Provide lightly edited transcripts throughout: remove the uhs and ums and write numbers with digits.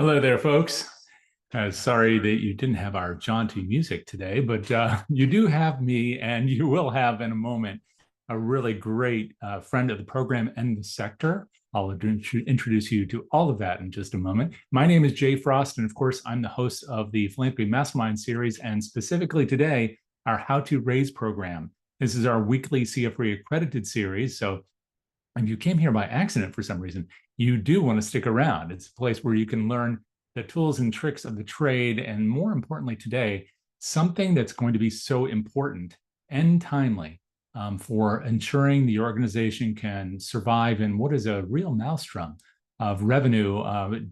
Hello there, folks. Sorry that you didn't have our jaunty music today, but you do have me, and you will have in a moment a really great friend of the program and the sector. I'll introduce you to all of that in just a moment. My name is Jay Frost, and of course, I'm the host of the Philanthropy Mastermind series, and specifically today, our How to Raise program. This is our weekly CFRE accredited series. So if you came here by accident for some reason, you do want to stick around. It's a place where you can learn the tools and tricks of the trade. And more importantly, today, something that's going to be so important and timely for ensuring the organization can survive in what is a real maelstrom of revenue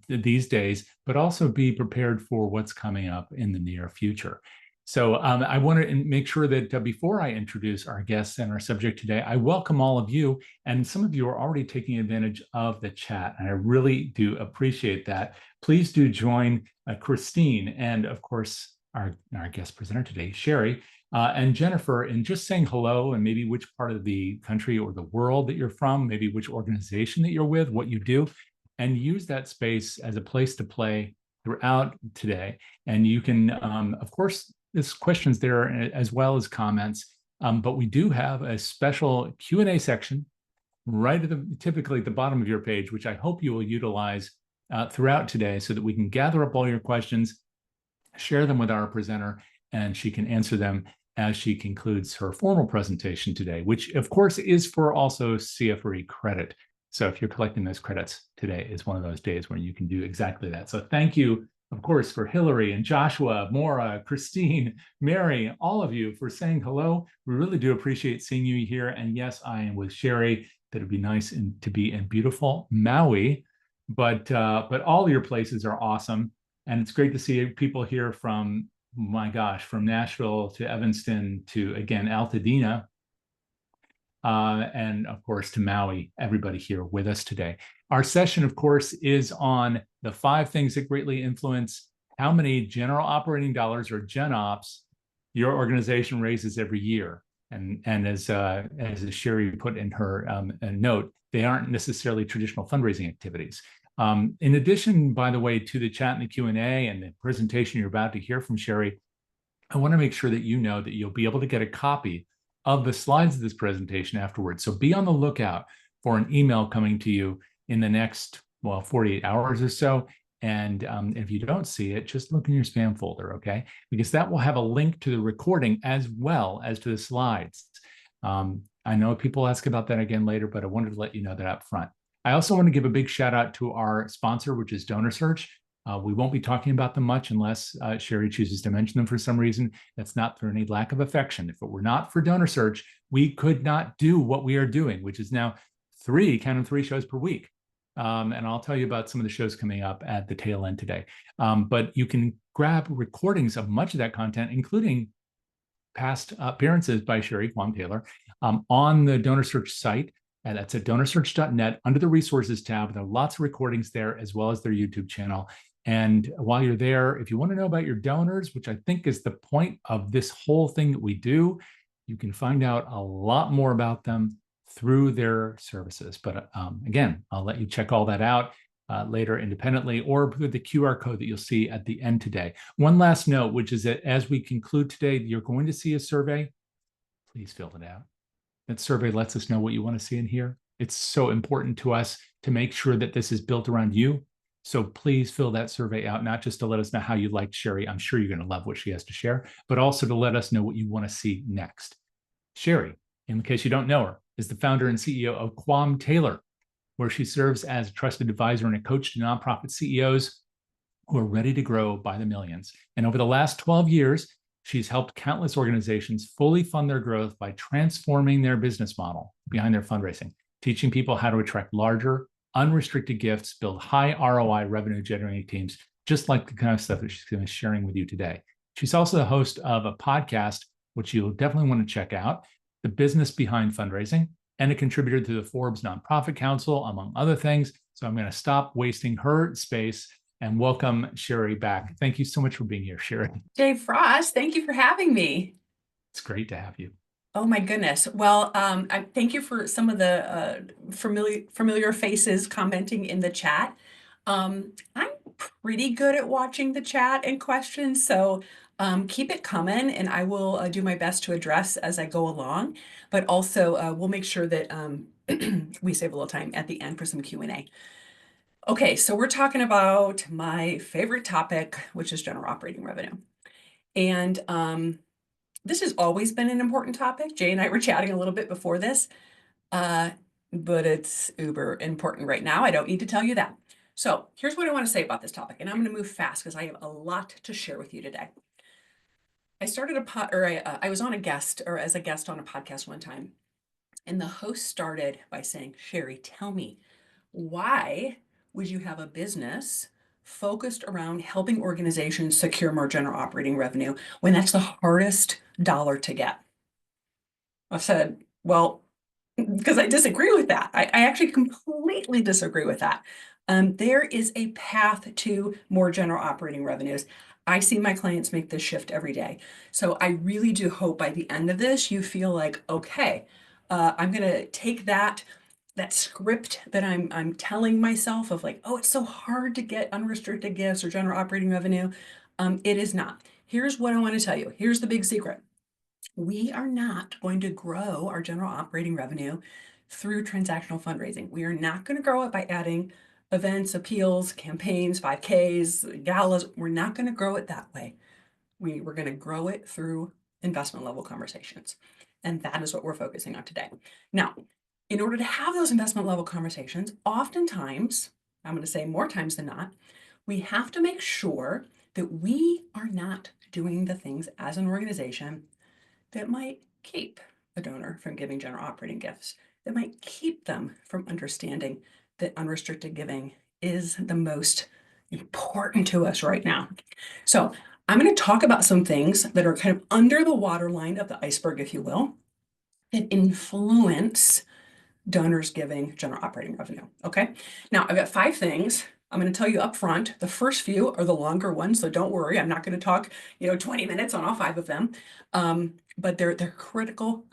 these days, but also be prepared for what's coming up in the near future. So I want to make sure that before I introduce our guests and our subject today, I welcome all of you. And some of you are already taking advantage of the chat, and I really do appreciate that. Please do join Christine and, of course, our guest presenter today, Sherry, and Jennifer, in just saying hello and maybe which part of the country or the world that you're from, maybe which organization that you're with, what you do, and use that space as a place to play throughout today. And you can, of course, there's questions there as well as comments, but we do have a special Q&A section right at typically at the bottom of your page, which I hope you will utilize throughout today so that we can gather up all your questions, share them with our presenter, and she can answer them as she concludes her formal presentation today, which of course is for also CFRE credit. So if you're collecting those credits, today is one of those days when you can do exactly that. So thank you, of course, for Hillary and Joshua, Maura, Christine, Mary, all of you for saying hello. We really do appreciate seeing you here. And yes, I am with Sherry. That it'd be nice to be in beautiful Maui, but all your places are awesome. And it's great to see people here from, my gosh, from Nashville to Evanston to, again, Altadena, and of course to Maui, everybody here with us today. Our session, of course, is on the 5 things that greatly influence how many general operating dollars, or GenOps, your organization raises every year. And as Sherry put in her note, they aren't necessarily traditional fundraising activities. In addition, by the way, to the chat and the Q&A and the presentation you're about to hear from Sherry, I want to make sure that you know that you'll be able to get a copy of the slides of this presentation afterwards. So be on the lookout for an email coming to you in the next, 48 hours or so. And if you don't see it, just look in your spam folder, okay? Because that will have a link to the recording as well as to the slides. I know people ask about that again later, but I wanted to let you know that up front. I also want to give a big shout out to our sponsor, which is DonorSearch. We won't be talking about them much unless Sherry chooses to mention them for some reason. That's not through any lack of affection. If it were not for DonorSearch, we could not do what we are doing, which is now 3 shows per week. And I'll tell you about some of the shows coming up at the tail end today. But you can grab recordings of much of that content, including past appearances by Sherry Kwam-Taylor, on the DonorSearch site. And that's at donorsearch.net under the resources tab. There are lots of recordings there, as well as their YouTube channel. And while you're there, if you want to know about your donors, which I think is the point of this whole thing that we do, you can find out a lot more about them through their services. But again, I'll let you check all that out later independently, or with the QR code that you'll see at the end today. One last note, which is that as we conclude today, you're going to see a survey. Please fill it out. That survey lets us know what you want to see and hear. It's so important to us to make sure that this is built around you. So please fill that survey out, not just to let us know how you liked Sherry. I'm sure you're going to love what she has to share, but also to let us know what you want to see next. Sherry, in case you don't know her, is the founder and CEO of Kwam-Taylor, where she serves as a trusted advisor and a coach to nonprofit CEOs who are ready to grow by the millions. And over the last 12 years, she's helped countless organizations fully fund their growth by transforming their business model behind their fundraising, teaching people how to attract larger, unrestricted gifts, build high ROI revenue generating teams, just like the kind of stuff that she's going to be sharing with you today. She's also the host of a podcast, which you'll definitely want to check out, The Business Behind Fundraising, and a contributor to the Forbes Nonprofit Council, among other things. So I'm going to stop wasting her space and welcome Sherry back. Thank you so much for being here, Sherry. Jay Frost, thank you for having me. It's great to have you. Oh my goodness. Well, I thank you for some of the familiar faces commenting in the chat. I'm pretty good at watching the chat and questions, so keep it coming, and I will do my best to address as I go along. But also, we'll make sure that we save a little time at the end for some Q&A. Okay, so we're talking about my favorite topic, which is general operating revenue. And this has always been an important topic. Jay and I were chatting a little bit before this, but it's uber important right now. I don't need to tell you that. So here's what I want to say about this topic, and I'm going to move fast because I have a lot to share with you today. I was on a guest or as a guest on a podcast one time, and the host started by saying, "Sherry, tell me, why would you have a business focused around helping organizations secure more general operating revenue when that's the hardest dollar to get?" I said, well, because I disagree with that. I actually completely disagree with that. There is a path to more general operating revenues. I see my clients make this shift every day. So I really do hope by the end of this, you feel like, okay, I'm going to take that script that I'm telling myself of like, oh, it's so hard to get unrestricted gifts or general operating revenue. It is not. Here's what I want to tell you. Here's the big secret. We are not going to grow our general operating revenue through transactional fundraising. We are not going to grow it by adding events, appeals, campaigns, 5Ks, galas. We're not going to grow it that way. We're going to grow it through investment level conversations. And that is what we're focusing on today. Now, in order to have those investment level conversations, oftentimes, I'm going to say more times than not, we have to make sure that we are not doing the things as an organization that might keep a donor from giving general operating gifts, that might keep them from understanding that unrestricted giving is the most important to us right now. So I'm going to talk about some things that are kind of under the waterline of the iceberg, if you will, that influence donors giving general operating revenue. Okay. Now I've got 5 things. I'm going to tell you up front. The first few are the longer ones, so don't worry. I'm not going to talk, 20 minutes on all 5 of them. But they're critical.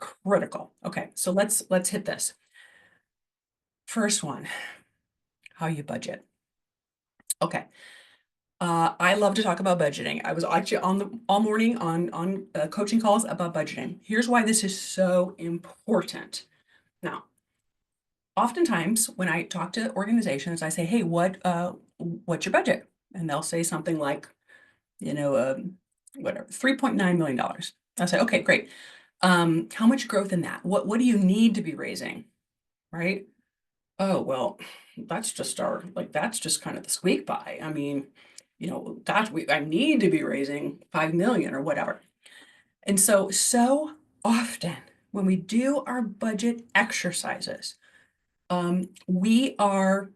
Okay, so let's hit this. First one, how you budget. Okay. I love to talk about budgeting. I was actually all morning on coaching calls about budgeting. Here's why this is so important. Now, oftentimes when I talk to organizations, I say, "Hey, what's your budget?" And they'll say something like, whatever, $3.9 million. I'll say, "Okay, great. How much growth in that? What do you need to be raising?" Right? "Oh, well, that's just kind of the squeak by. I mean, gosh, I need to be raising 5 million or whatever." And so often when we do our budget exercises, we have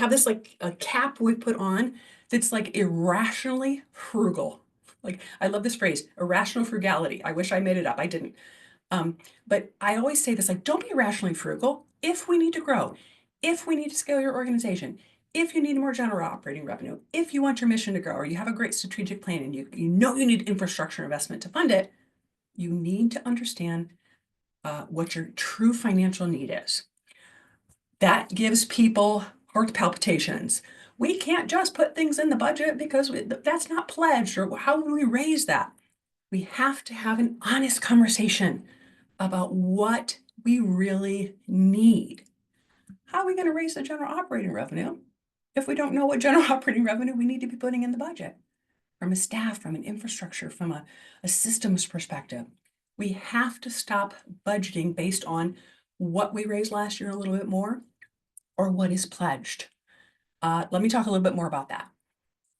this like a cap we put on that's like irrationally frugal. Like, I love this phrase, irrational frugality. I wish I made it up. I didn't. But I always say this, like, don't be irrationally frugal. If we need to grow, if we need to scale your organization, if you need more general operating revenue, if you want your mission to grow, or you have a great strategic plan and you you need infrastructure investment to fund it, you need to understand what your true financial need is. That gives people heart palpitations. We can't just put things in the budget because that's not pledged, or how will we raise that? We have to have an honest conversation about what we really need. How are we going to raise the general operating revenue if we don't know what general operating revenue we need to be putting in the budget? From a staff, from an infrastructure, from a systems perspective. We have to stop budgeting based on what we raised last year a little bit more or what is pledged. Let me talk a little bit more about that.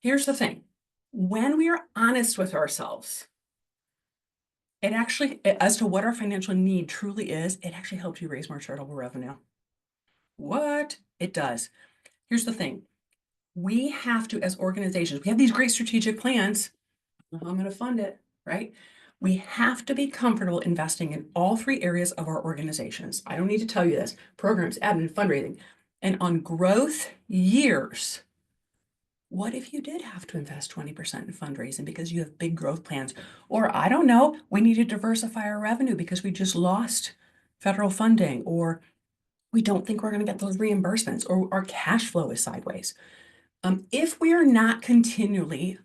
Here's the thing. When we are honest with ourselves, it actually, as to what our financial need truly is, it actually helps you raise more charitable revenue. What? It does. Here's the thing. We have to, as organizations, we have these great strategic plans. I'm going to fund it, right? We have to be comfortable investing in all 3 areas of our organizations. I don't need to tell you this. Programs, admin, fundraising. And on growth years, what if you did have to invest 20% in fundraising because you have big growth plans? Or I don't know, we need to diversify our revenue because we just lost federal funding, or we don't think we're going to get those reimbursements, or our cash flow is sideways. If we are not continually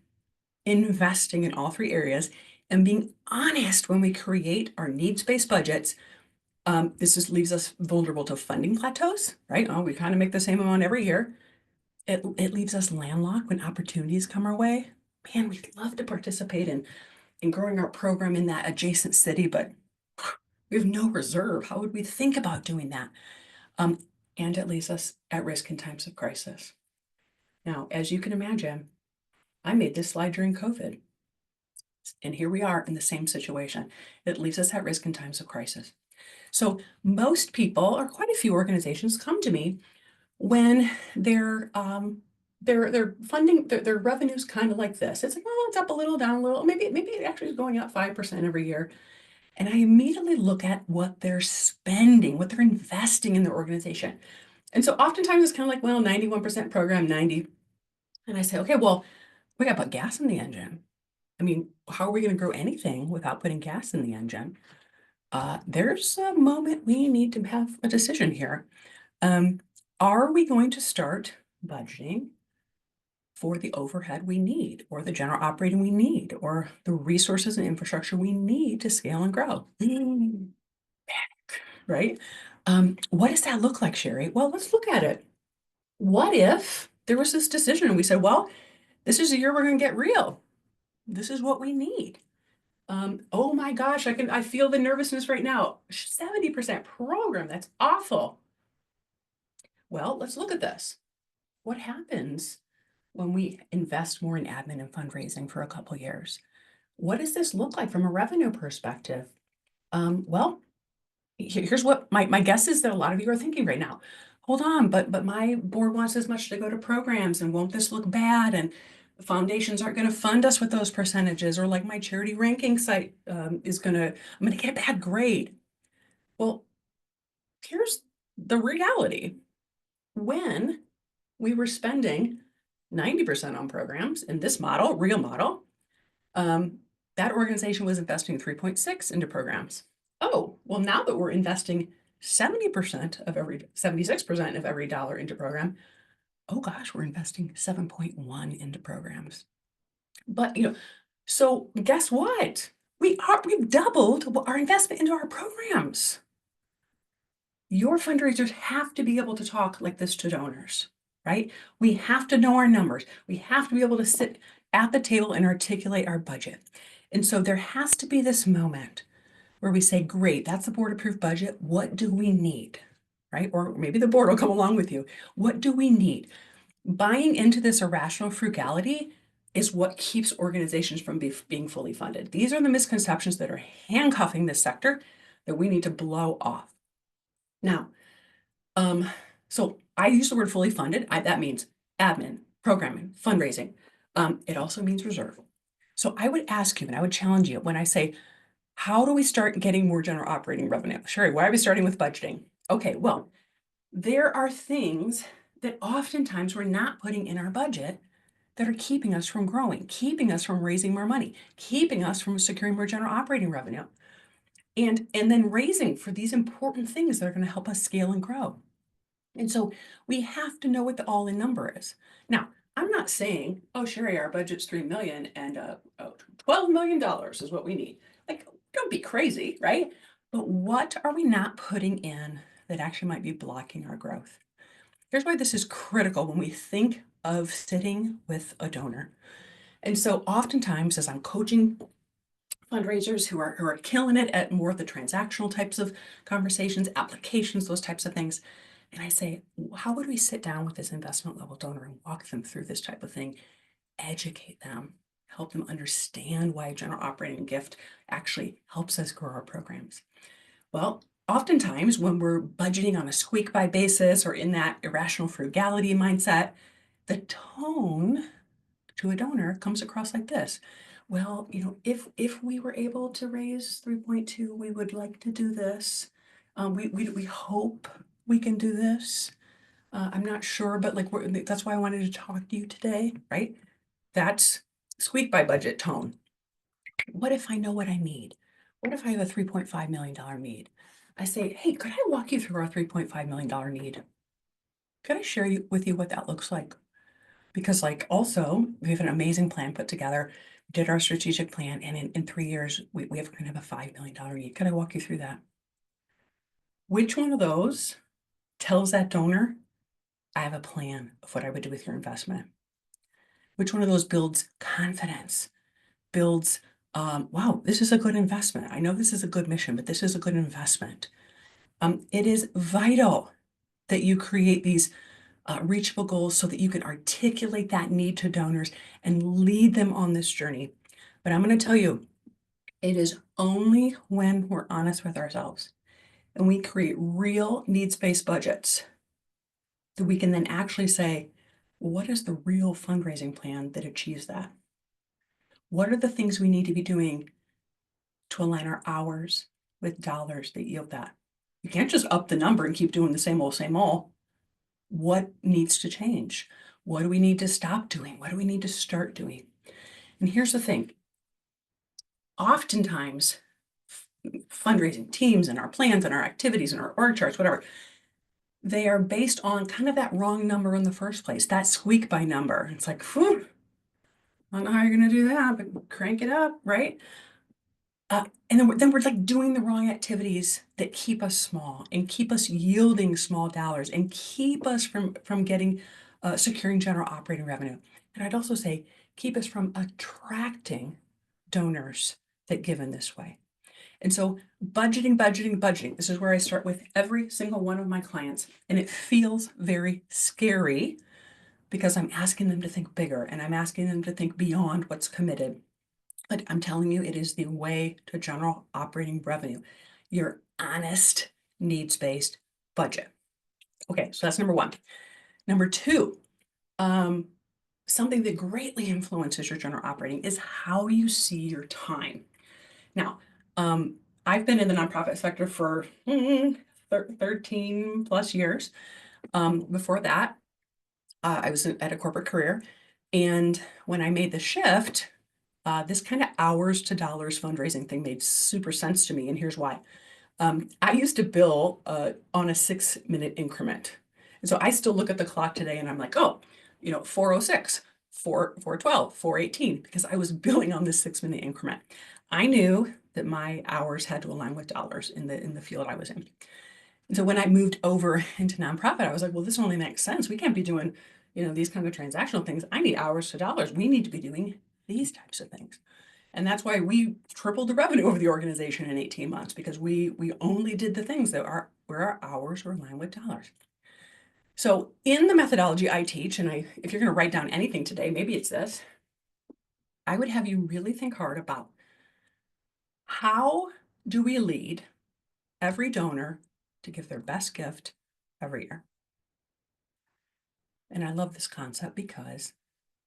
investing in all three areas and being honest when we create our needs-based budgets, this just leaves us vulnerable to funding plateaus, right? Oh, we kind of make the same amount every year. It leaves us landlocked when opportunities come our way. Man, we'd love to participate in growing our program in that adjacent city, but we have no reserve. How would we think about doing that? Um, and it leaves us at risk in times of crisis. Now, as you can imagine, I made this slide during COVID, and here we are in the same situation. It leaves us at risk in times of crisis. So most people, or quite a few organizations, come to me when their funding, their revenue's kind of like this. It's like, oh, it's up a little, down a little. Maybe it actually is going up 5% every year. And I immediately look at what they're spending, what they're investing in their organization. And so oftentimes it's kind of like, well, 91% program, 90. And I say, okay, well, we got to put gas in the engine. I mean, how are we going to grow anything without putting gas in the engine? There's a moment we need to have a decision here. Are we going to start budgeting for the overhead we need, or the general operating we need, or the resources and infrastructure we need to scale and grow? Right? What does that look like, Sherry? Well, let's look at it. What if there was this decision and we said, well, this is the year we're going to get real. This is what we need. Oh my gosh, I feel the nervousness right now. 70% program, that's awful. Well, let's look at this. What happens when we invest more in admin and fundraising for a couple years? What does this look like from a revenue perspective? Well, here's what my guess is that a lot of you are thinking right now. Hold on, but my board wants as much to go to programs, and won't this look bad? And foundations aren't going to fund us with those percentages, or like my charity ranking site I'm going to get a bad grade. Well, here's the reality. When we were spending 90% on programs in this model, real model, that organization was investing 3.6 into programs. Oh, well, now that we're investing 76% of every dollar into program, oh gosh, we're investing 7.1 into programs. But so guess what? We've doubled our investment into our programs. Your fundraisers have to be able to talk like this to donors, right? We have to know our numbers. We have to be able to sit at the table and articulate our budget. And so there has to be this moment where we say, great, that's the board approved budget. What do we need, right? Or maybe the board will come along with you. What do we need? Buying into this irrational frugality is what keeps organizations from being fully funded. These are the misconceptions that are handcuffing this sector that we need to blow off. Now, so I use the word fully funded. That means admin, programming, fundraising. It also means reserve. So I would ask you, and I would challenge you when I say, how do we start getting more general operating revenue? Sherry, why are we starting with budgeting? Okay, well, there are things that oftentimes we're not putting in our budget that are keeping us from growing, keeping us from raising more money, keeping us from securing more general operating revenue, and then raising for these important things that are going to help us scale and grow. And so we have to know what the all-in number is. Now, I'm not saying, oh, Sherry, our budget's $3 million and $12 million is what we need. Like, don't be crazy, right? But what are we not putting in that actually might be blocking our growth? Here's why this is critical when we think of sitting with a donor. And so oftentimes, as I'm coaching fundraisers who are killing it at more of the transactional types of conversations, applications, those types of things, and I say, how would we sit down with this investment level donor and walk them through this type of thing, educate them, help them understand why a general operating gift actually helps us grow our programs? Well, oftentimes when we're budgeting on a squeak by basis or in that irrational frugality mindset, the tone to a donor comes across like this. Well, if we were able to raise 3.2, we would like to do this. We hope we can do this. I'm not sure, but that's why I wanted to talk to you today, right? That's squeak by budget tone. What if I know what I need? What if I have a $3.5 million need? I say, hey, could I walk you through our $3.5 million need? Could I share with you what that looks like? Because like also we have an amazing plan put together. We did our strategic plan, and in 3 years, we have kind of a $5 million need. Could I walk you through that? Which one of those tells that donor, I have a plan of what I would do with your investment? Which one of those builds confidence, builds, wow, this is a good investment. I know this is a good mission, but this is a good investment. It is vital that you create these reachable goals so that you can articulate that need to donors and lead them on this journey. But I'm going to tell you, it is only when we're honest with ourselves and we create real needs-based budgets that we can then actually say, what is the real fundraising plan that achieves that? What are the things we need to be doing to align our hours with dollars that yield that? You can't just up the number and keep doing the same old, same old. What needs to change? What do we need to stop doing? What do we need to start doing? And here's the thing. Oftentimes, fundraising teams and our plans and our activities and our org charts, whatever, they are based on kind of that wrong number in the first place, that squeak by number. It's like, whew, I don't know how you're going to do that, but crank it up, right? And then we're like doing the wrong activities that keep us small and keep us yielding small dollars and keep us from getting securing general operating revenue. And I'd also say keep us from attracting donors that give in this way. And so budgeting, budgeting, budgeting. This is where I start with every single one of my clients, and it feels very scary because I'm asking them to think bigger and I'm asking them to think beyond what's committed. But I'm telling you, it is the way to general operating revenue, your honest, needs-based budget. Okay, so that's number one. Number two, something that greatly influences your general operating is how you see your time. Now, I've been in the nonprofit sector for 13 plus years. Before that, I was at a corporate career. And when I made the shift, this kind of hours to dollars fundraising thing made super sense to me, and here's why. I used to bill on a 6-minute increment. And so I still look at the clock today and I'm like, oh, 4:06, 4:12, 4:18, because I was billing on this 6-minute increment. I knew that my hours had to align with dollars in the field I was in. And so when I moved over into nonprofit, I was like, well, this only makes sense. We can't be doing, these kind of transactional things. I need hours to dollars. We need to be doing these types of things. And that's why we tripled the revenue of the organization in 18 months, because we only did the things that are where our hours were aligned with dollars. So in the methodology I teach, and if you're going to write down anything today, maybe it's this, I would have you really think hard about how do we lead every donor to give their best gift every year? And I love this concept because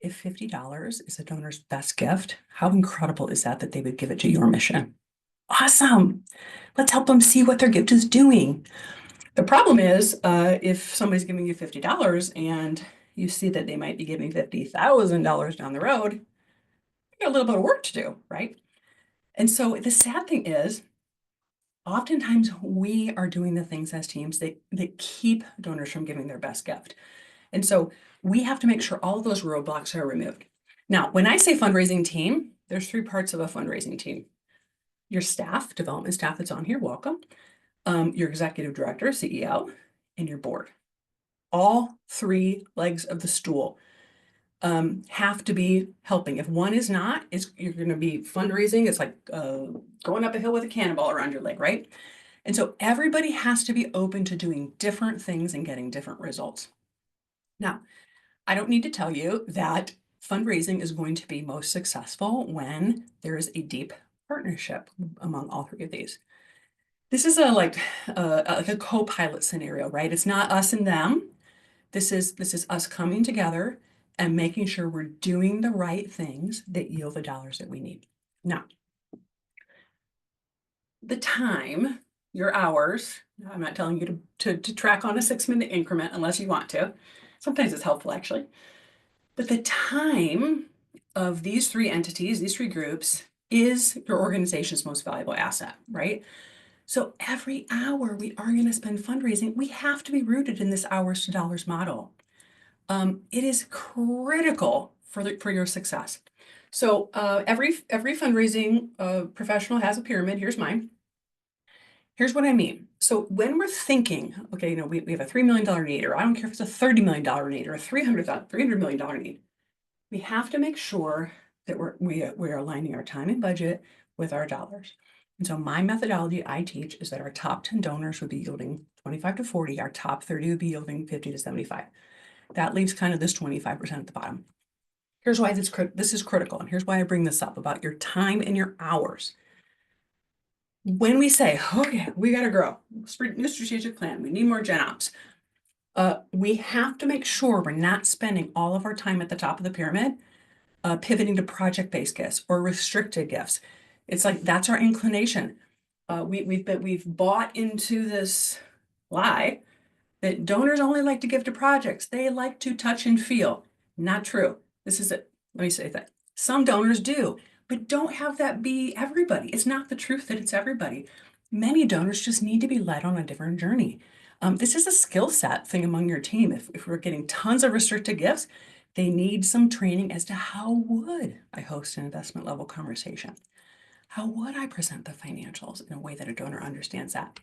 if $50 is a donor's best gift, how incredible is that they would give it to your mission? Awesome. Let's help them see what their gift is doing. The problem is if somebody's giving you $50 and you see that they might be giving $50,000 down the road, you got a little bit of work to do, right? And so the sad thing is, oftentimes we are doing the things as teams that keep donors from giving their best gift. And so we have to make sure all of those roadblocks are removed. Now, when I say fundraising team, there's 3 parts of a fundraising team. Your staff, development staff that's on here, welcome. Your executive director, CEO, and your board. All 3 legs of the stool have to be helping. If one is not, you're going to be fundraising. It's like going up a hill with a cannonball around your leg, right? And so everybody has to be open to doing different things and getting different results. Now, I don't need to tell you that fundraising is going to be most successful when there is a deep partnership among all 3 of these. This is like a co-pilot scenario, right? It's not us and them. This is us coming together and making sure we're doing the right things that yield the dollars that we need. Now, the time, your hours, I'm not telling you to track on a 6-minute increment unless you want to. Sometimes it's helpful, actually. But the time of these 3 entities, these 3 groups, is your organization's most valuable asset, right? So every hour we are going to spend fundraising, we have to be rooted in this hours to dollars model. It is critical for your success. So every fundraising professional has a pyramid. Here's mine. Here's what I mean. So when we're thinking, okay, we have a $3 million need, or I don't care if it's a $30 million need or a $300 million need, we have to make sure that we're aligning our time and budget with our dollars. And so my methodology I teach is that our top 10 donors would be yielding 25 to 40, our top 30 would be yielding 50 to 75. That leaves kind of this 25% at the bottom. Here's why this is critical, and here's why I bring this up about your time and your hours. When we say, okay, we got to grow, new strategic plan, we need more gen ops, we have to make sure we're not spending all of our time at the top of the pyramid pivoting to project-based gifts or restricted gifts. It's like that's our inclination. We've bought into this lie that donors only like to give to projects. They like to touch and feel. Not true. This is it. Let me say that. Some donors do, but don't have that be everybody. It's not the truth that it's everybody. Many donors just need to be led on a different journey. This is a skill set thing among your team. If we're getting tons of restricted gifts, they need some training as to how would I host an investment level conversation? How would I present the financials in a way that a donor understands that?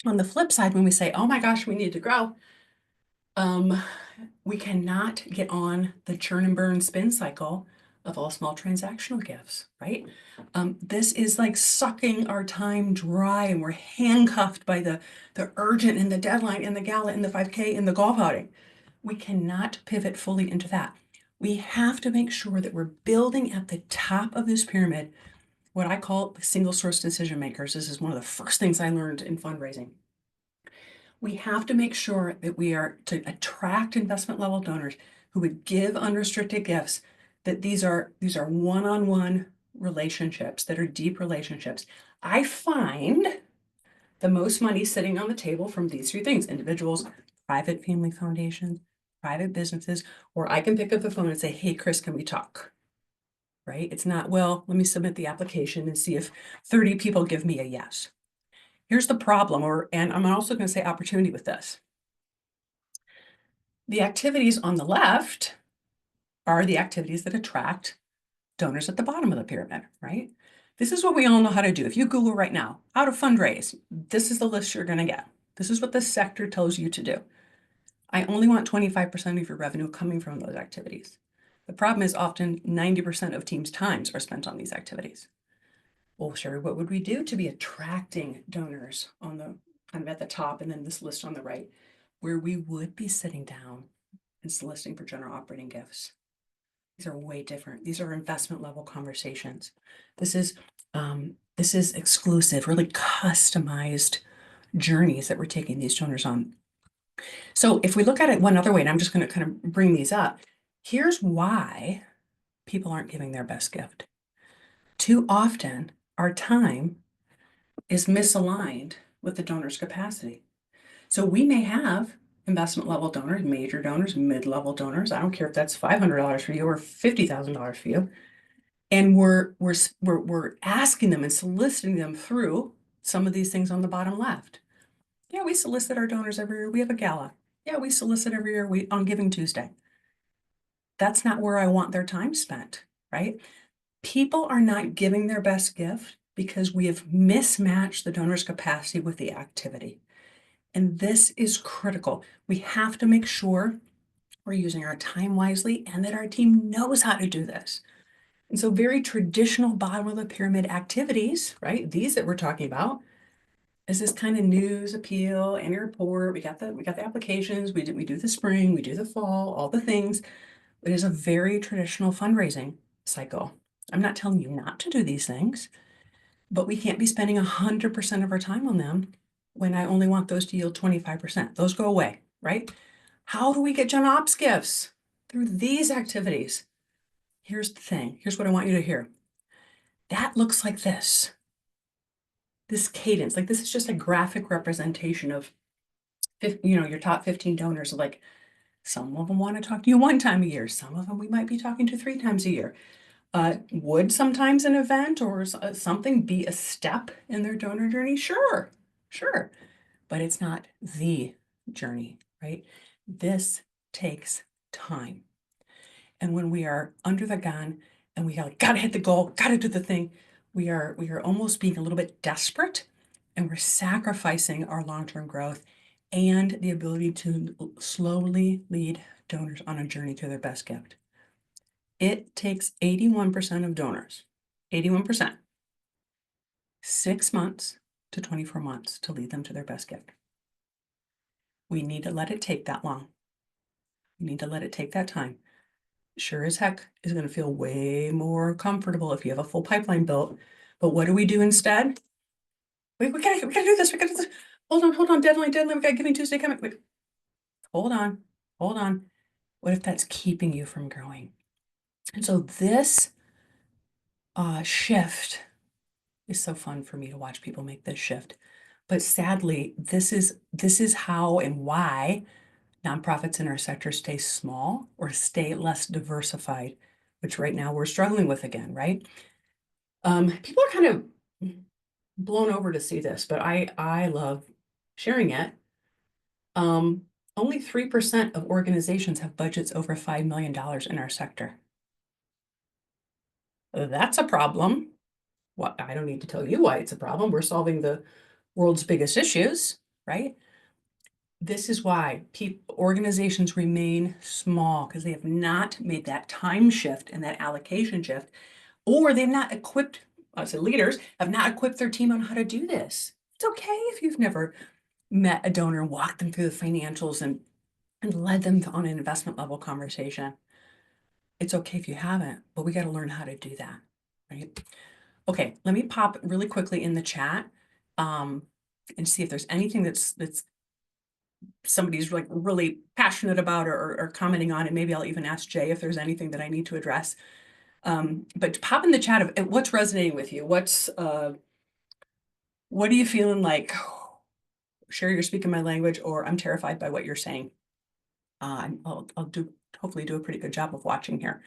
On the flip side, when we say, oh my gosh, we need to grow, we cannot get on the churn and burn spin cycle of all small transactional gifts, right? This is like sucking our time dry, and we're handcuffed by the urgent and the deadline and the gala and the 5K and the golf outing. We cannot pivot fully into that. We have to make sure that we're building at the top of this pyramid what I call the single source decision makers. This is one of the first things I learned in fundraising. We have to make sure that we are to attract investment level donors who would give unrestricted gifts, that these are one-on-one relationships that are deep relationships. I find the most money sitting on the table from these three things: individuals, private family foundations, private businesses, or I can pick up the phone and say, hey, Chris, can we talk? Right? It's not, well, let me submit the application and see if 30 people give me a yes. Here's the problem, and I'm also going to say opportunity with this. The activities on the left are the activities that attract donors at the bottom of the pyramid, right? This is what we all know how to do. If you Google right now, how to fundraise, this is the list you're going to get. This is what the sector tells you to do. I only want 25% of your revenue coming from those activities. The problem is often 90% of teams' times are spent on these activities. Well, Sherry, what would we do to be attracting donors on the kind of at the top, and then this list on the right, where we would be sitting down and soliciting for general operating gifts? These are way different. These are investment level conversations. This is exclusive, really customized journeys that we're taking these donors on. So if we look at it one other way, and I'm just going to kind of bring these up, here's why people aren't giving their best gift. Too often, our time is misaligned with the donor's capacity. So we may have investment level donors, major donors, mid-level donors. I don't care if that's $500 for you or $50,000 for you. And we're asking them and soliciting them through some of these things on the bottom left. Yeah, we solicit our donors every year. We have a gala. Yeah, we solicit every year on Giving Tuesday. That's not where I want their time spent, right? People are not giving their best gift because we have mismatched the donor's capacity with the activity. And this is critical. We have to make sure we're using our time wisely and that our team knows how to do this. And so very traditional bottom of the pyramid activities, right? These that we're talking about is this kind of news appeal, annual report. We got the applications, we do the spring, we do the fall, all the things. It is a very traditional fundraising cycle. I'm not telling you not to do these things, but we can't be spending 100% of our time on them when I only want those to yield 25%. Those go away, right? How do we get gen ops gifts? Through these activities. Here's the thing. Here's what I want you to hear. That looks like this. This cadence, like this is just a graphic representation of, your top 15 donors. Like some of them want to talk to you one time a year. Some of them we might be talking to 3 times a year. Would sometimes an event or something be a step in their donor journey? Sure, sure. But it's not the journey, right? This takes time. And when we are under the gun and we gotta hit the goal, gotta do the thing, we are almost being a little bit desperate, and we're sacrificing our long-term growth and the ability to slowly lead donors on a journey to their best gift. It takes 81% of donors, 81%, 6 months to 24 months to lead them to their best gift. We need to let it take that long. We need to let it take that time. Sure as heck is going to feel way more comfortable if you have a full pipeline built. But what do we do instead? We gotta do this. We gotta do this. Hold on, deadline. We got Giving Tuesday coming. Wait, hold on. What if that's keeping you from growing? And so this shift is so fun for me to watch people make this shift. But sadly, this is how and why nonprofits in our sector stay small or stay less diversified, which right now we're struggling with again, right? People are kind of blown over to see this, but I love sharing it. Only 3% of organizations have budgets over $5 million in our sector. That's a problem. Well, I don't need to tell you why it's a problem. We're solving the world's biggest issues, right? This is why organizations remain small, because they have not made that time shift and that allocation shift, or they've not equipped, us leaders have not equipped their team on how to do this. It's okay if you've never met a donor and walked them through the financials and led them on an investment level conversation. It's okay if you haven't, but we got to learn how to do that, right? Okay, let me pop really quickly in the chat and see if there's anything that's somebody's like really passionate about or commenting on it. Maybe I'll even ask Jay if there's anything that I need to address. But pop in the chat of what's resonating with you. What are you feeling like? Sherry, you're speaking my language, or I'm terrified by what you're saying. I'll hopefully do a pretty good job of watching here.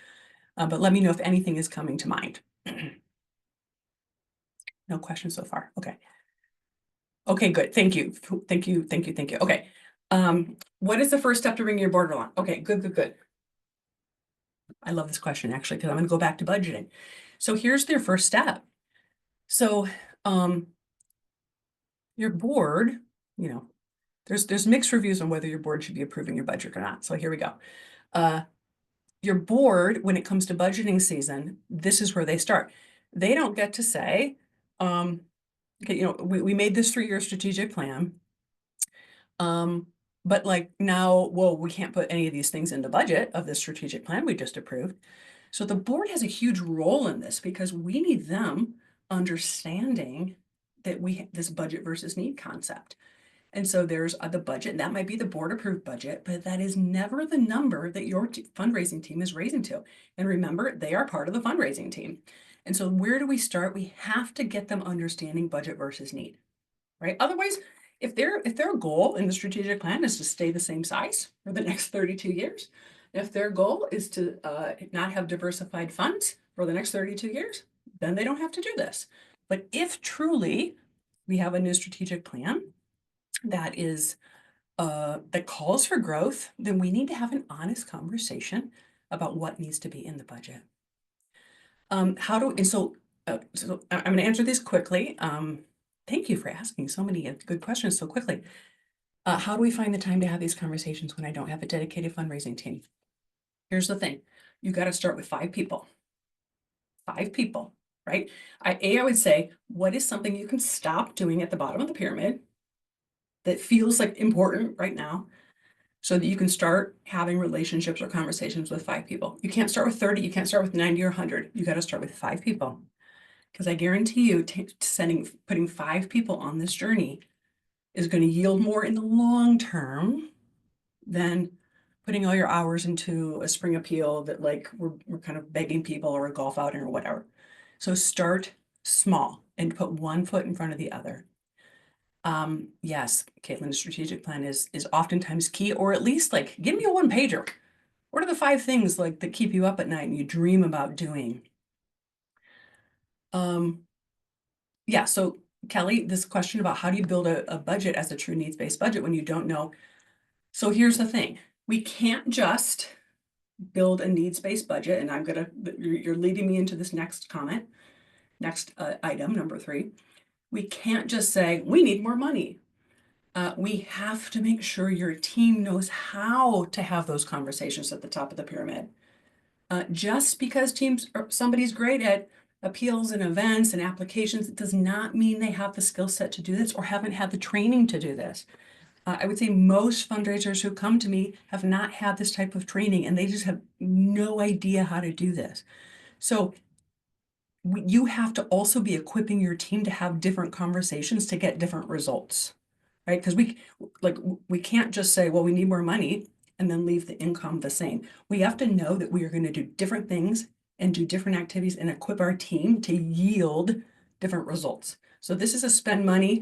But let me know if anything is coming to mind. No questions so far. Okay. Okay, good. Thank you. Okay. What is the first step to bringing your board along? Okay, good. I love this question actually, because I'm going to go back to budgeting. So here's their first step. So your board, there's mixed reviews on whether your board should be approving your budget or not. So here we go. Your board, when it comes to budgeting season, this is where they start. They don't get to say, okay, we made this 3-year strategic plan. But like now, well, we can't put any of these things in the budget of this strategic plan we just approved. So the board has a huge role in this, because we need them understanding that this budget versus need concept. And so there's the budget, and that might be the board approved budget, but that is never the number that your fundraising team is raising to. And remember, they are part of the fundraising team. And so where do we start? We have to get them understanding budget versus need, right? Otherwise, if their goal in the strategic plan is to stay the same size for the next 32 years, if their goal is to not have diversified funds for the next 32 years, then they don't have to do this. But if truly we have a new strategic plan that is that calls for growth, then we need to have an honest conversation about what needs to be in the budget. So I'm going to answer these quickly. Thank you for asking so many good questions so quickly. How do we find the time to have these conversations when I don't have a dedicated fundraising team? Here's the thing. You got to start with 5 people. 5 people, right? I would say, what is something you can stop doing at the bottom of the pyramid that feels like important right now, so that you can start having relationships or conversations with 5 people. You can't start with 30, you can't start with 90 or 100. You got to start with 5 people. Because I guarantee you, putting 5 people on this journey is going to yield more in the long term than putting all your hours into a spring appeal that like we're kind of begging people, or a golf outing or whatever. So start small and put one foot in front of the other. Yes, Caitlin, the strategic plan is oftentimes key, or at least like, give me a 1-pager. What are the 5 things like that keep you up at night and you dream about doing? Yeah, so Kelly, this question about how do you build a budget as a true needs-based budget when you don't know. So here's the thing, we can't just build a needs-based budget, and you're leading me into this next comment, next item, number 3. We can't just say, we need more money. We have to make sure your team knows how to have those conversations at the top of the pyramid. Just because somebody's great at appeals and events and applications, it does not mean they have the skill set to do this or haven't had the training to do this. I would say most fundraisers who come to me have not had this type of training and they just have no idea how to do this. So you have to also be equipping your team to have different conversations to get different results, right? Because we can't just say, well, we need more money and then leave the income the same. We have to know that we are going to do different things and do different activities and equip our team to yield different results. So this is a spend money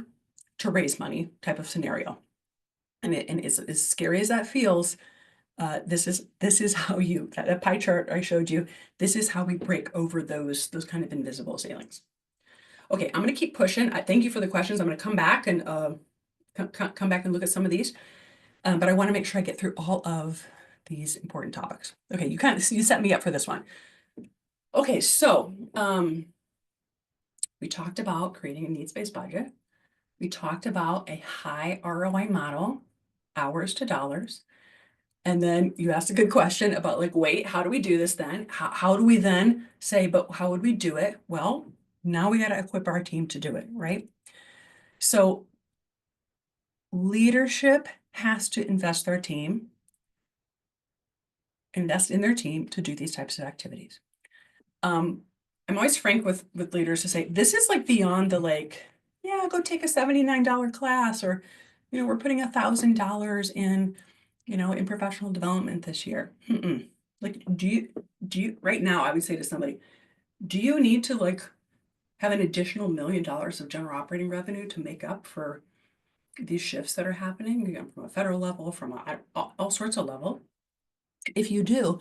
to raise money type of scenario. And it's as scary as that feels. This is how that pie chart I showed you, this is how we break over those kind of invisible ceilings. Okay, I'm going to keep pushing. Thank you for the questions. I'm going to come back and come back and look at some of these, but I want to make sure I get through all of these important topics. Okay, you set me up for this one. Okay, so we talked about creating a needs-based budget. We talked about a high ROI model, hours to dollars. And then you asked a good question about like, wait, how do we do this then? How do we then say, but how would we do it? Well, now we got to equip our team to do it, right? So leadership has to invest in their team to do these types of activities. I'm always frank with leaders to say, this is like beyond the like, yeah, go take a $79 class, or, we're putting $1,000 in, in professional development this year. Like, do you, right now, I would say to somebody, do you need to like have an additional $1 million of general operating revenue to make up for these shifts that are happening, from a federal level, from all sorts of level? If you do,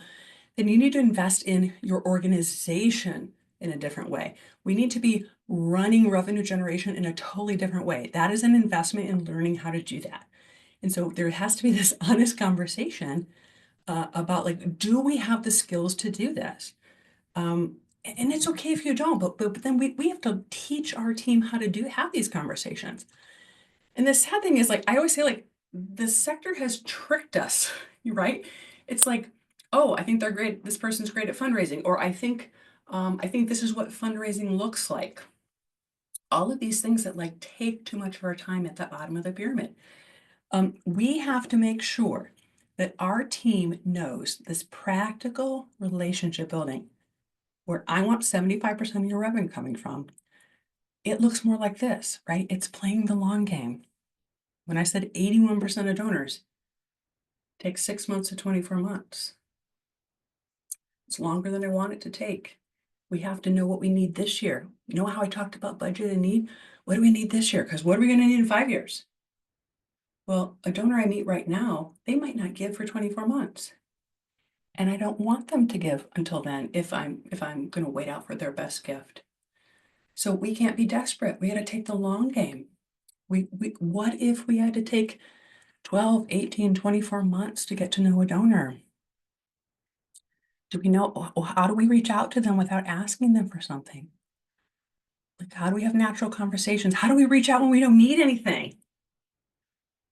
then you need to invest in your organization in a different way. We need to be running revenue generation in a totally different way. That is an investment in learning how to do that. And so there has to be this honest conversation about like, do we have the skills to do this? And it's okay if you don't, but then we have to teach our team how to have these conversations. And the sad thing is, like, I always say, like, the sector has tricked us, right? It's like, oh, I think they're great. This person's great at fundraising, or I think this is what fundraising looks like. All of these things that like take too much of our time at the bottom of the pyramid. We have to make sure that our team knows this practical relationship building, where I want 75% of your revenue coming from. It looks more like this, right? It's playing the long game. When I said 81% of donors take 6 months to 24 months, it's longer than I want it to take. We have to know what we need this year. You know how I talked about budget and need? What do we need this year? Because what are we going to need in 5 years? Well, a donor I meet right now, they might not give for 24 months. And I don't want them to give until then if I'm going to wait out for their best gift. So we can't be desperate. We got to take the long game. What if we had to take 12, 18, 24 months to get to know a donor? Do we know, how do we reach out to them without asking them for something? Like, how do we have natural conversations? How do we reach out when we don't need anything?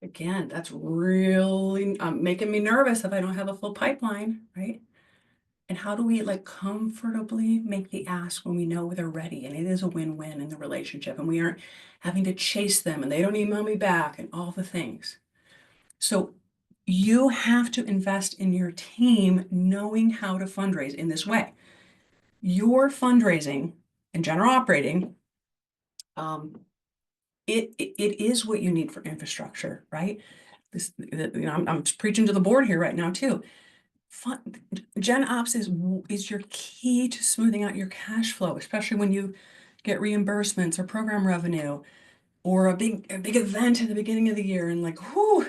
Again, that's really making me nervous if I don't have a full pipeline, right? And how do we like comfortably make the ask when we know they're ready and it is a win-win in the relationship and we aren't having to chase them and they don't email me back and all the things. So you have to invest in your team knowing how to fundraise in this way. Your fundraising and general operating, it is what you need for infrastructure, right? I'm preaching to the board here right now too. Gen Ops is your key to smoothing out your cash flow, especially when you get reimbursements or program revenue or a big event at the beginning of the year, and like, whoo,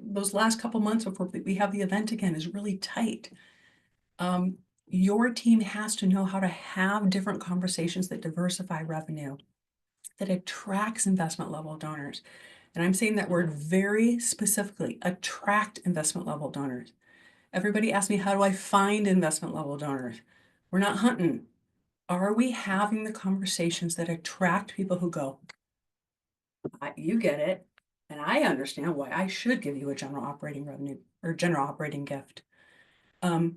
those last couple months before we have the event again is really tight. Your team has to know how to have different conversations that diversify revenue, that attracts investment level donors. And I'm saying that word very specifically, attract investment level donors. Everybody asks me, how do I find investment level donors? We're not hunting. Are we having the conversations that attract people who go, you get it, and I understand why I should give you a general operating revenue or general operating gift. Um,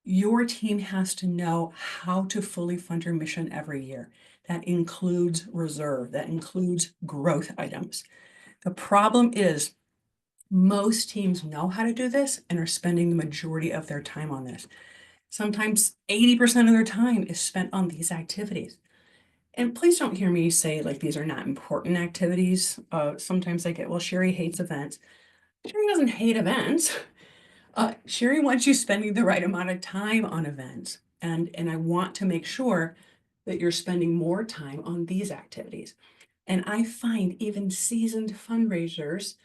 your team has to know how to fully fund your mission every year. That includes reserve, that includes growth items. The problem is most teams know how to do this and are spending the majority of their time on this. Sometimes 80% of their time is spent on these activities. And please don't hear me say like these are not important activities. Sometimes I get, well, Sherry hates events. Sherry doesn't hate events. Sherry wants you spending the right amount of time on events. And I want to make sure that you're spending more time on these activities. And I find even seasoned fundraisers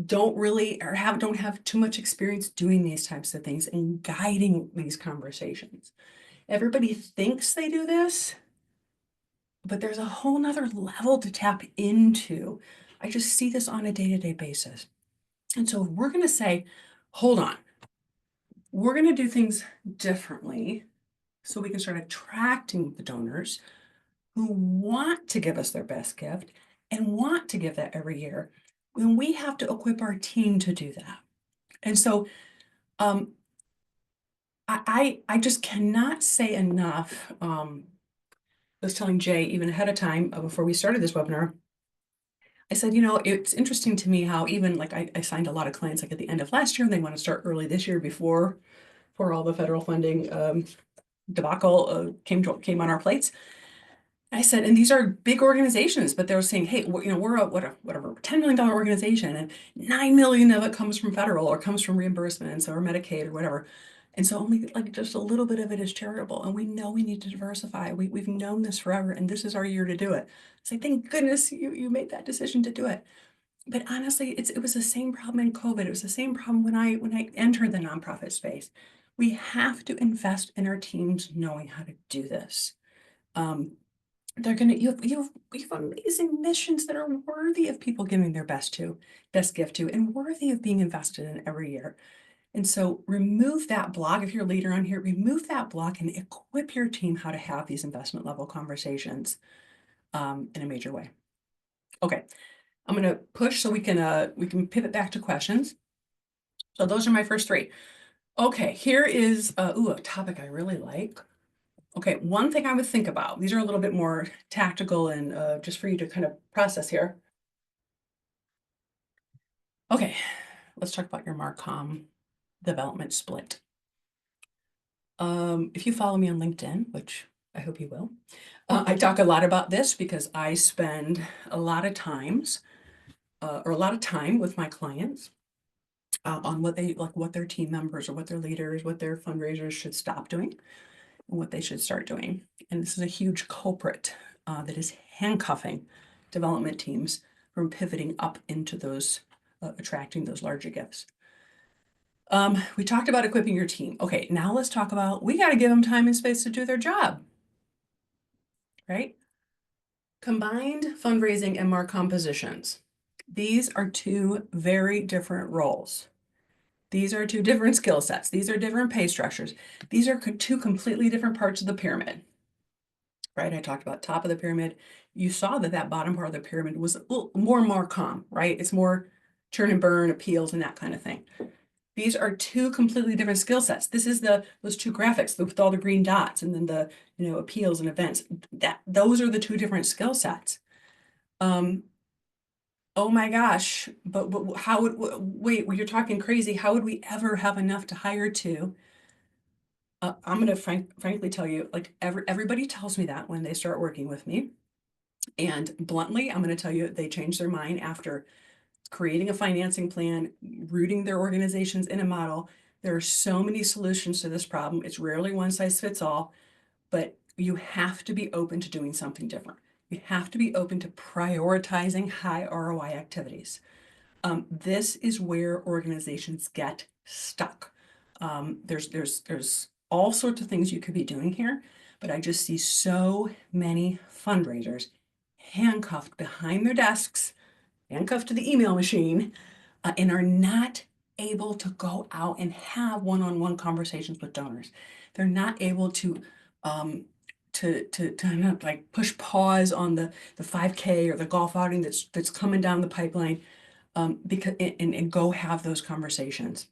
don't really or don't have too much experience doing these types of things and guiding these conversations. Everybody thinks they do this, but there's a whole nother level to tap into. I just see this on a day-to-day basis. And so we're going to say, hold on, we're going to do things differently so we can start attracting the donors who want to give us their best gift and want to give that every year. Then we have to equip our team to do that. And so um, I just cannot say enough. I was telling Jay even ahead of time before we started this webinar, I said, it's interesting to me how even like I signed a lot of clients like at the end of last year and they want to start early this year before for all the federal funding debacle came on our plates. I said, and these are big organizations, but they're saying, hey, we're a whatever $10 million organization, and 9 million of it comes from federal or comes from reimbursements or Medicaid or whatever. And so only like just a little bit of it is charitable. And we know we need to diversify. We've known this forever, and this is our year to do it. So thank goodness you made that decision to do it. But honestly, it was the same problem in COVID. It was the same problem when I entered the nonprofit space. We have to invest in our teams knowing how to do this. They're gonna you have amazing missions that are worthy of people giving their best gift to, and worthy of being invested in every year. And so remove that block. If you're a leader on here, remove that block and equip your team how to have these investment level conversations in a major way. Okay, I'm gonna push so we can pivot back to questions. So those are my first three. Okay, here is a topic I really like. Okay, one thing I would think about, these are a little bit more tactical and just for you to kind of process here. Okay, let's talk about your Marcom development split. If you follow me on LinkedIn, which I hope you will, I talk a lot about this because I spend a lot of time with my clients on what their team members or what their leaders, what their fundraisers should stop doing and what they should start doing. And this is a huge culprit that is handcuffing development teams from pivoting up into those, attracting those larger gifts. We talked about equipping your team. Okay, now let's talk about, we got to give them time and space to do their job, right? Combined fundraising and Marcom positions. These are two very different roles. These are two different skill sets. These are different pay structures. These are two completely different parts of the pyramid, right? I talked about top of the pyramid. You saw that bottom part of the pyramid was a little more Marcom, right? It's more churn and burn, appeals, and that kind of thing. These are two completely different skill sets. This is those two graphics with all the green dots, and then the appeals and events. Those are the two different skill sets. Oh my gosh! But how would wait? Well, you're talking crazy. How would we ever have enough to hire to? I'm going to frankly tell you, like everybody tells me that when they start working with me, and bluntly, I'm going to tell you they change their mind after creating a financing plan, rooting their organizations in a model. There are so many solutions to this problem. It's rarely one size fits all, but you have to be open to doing something different. You have to be open to prioritizing high ROI activities. This is where organizations get stuck. There's all sorts of things you could be doing here, but I just see so many fundraisers handcuffed behind their desks, handcuffed to the email machine, and are not able to go out and have one-on-one conversations with donors. They're not able to like push pause on the 5K or the golf outing that's coming down the pipeline, because and go have those conversations.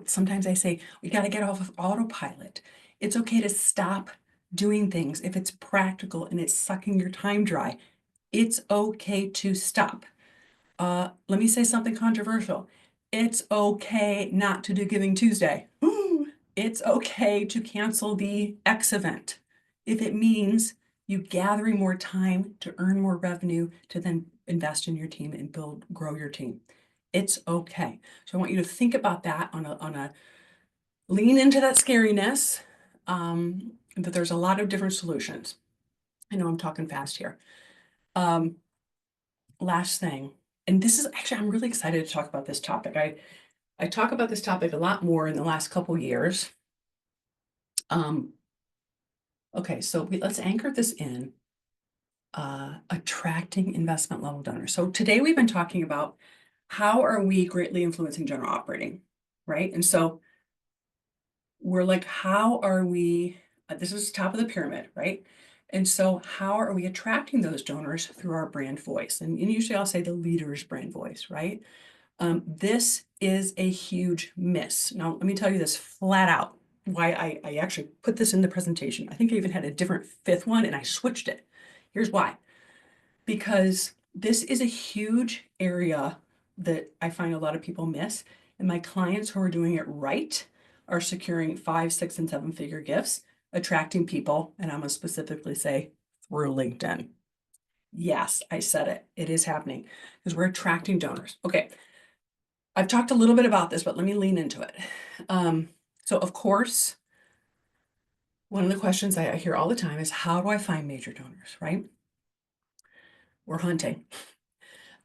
Sometimes I say we got to get off of autopilot. It's okay to stop doing things if it's practical and it's sucking your time dry. It's okay to stop. Let me say something controversial. It's okay not to do Giving Tuesday. It's okay to cancel the X event if it means you gathering more time to earn more revenue to then invest in your team and grow your team. It's okay. So I want you to think about that on a lean into that scariness, but there's a lot of different solutions. I know I'm talking fast here. Last thing, and this is actually, I'm really excited to talk about this topic. I talk about this topic a lot more in the last couple years. Okay, so let's anchor this in attracting investment level donors. So today we've been talking about how are we greatly influencing general operating, right? And so we're like, how are we, this is top of the pyramid, right? And so how are we attracting those donors through our brand voice? And usually I'll say the leader's brand voice, right? This is a huge miss. Now, let me tell you this flat out, why I actually put this in the presentation. I think I even had a different fifth one and I switched it. Here's why. Because this is a huge area that I find a lot of people miss. And my clients who are doing it right are securing 5, 6, and 7-figure gifts, attracting people, and I'm gonna specifically say through LinkedIn. Yes, I said it. It is happening because we're attracting donors. Okay. I've talked a little bit about this, but let me lean into it. So of course, one of the questions I hear all the time is, how do I find major donors, right? We're hunting.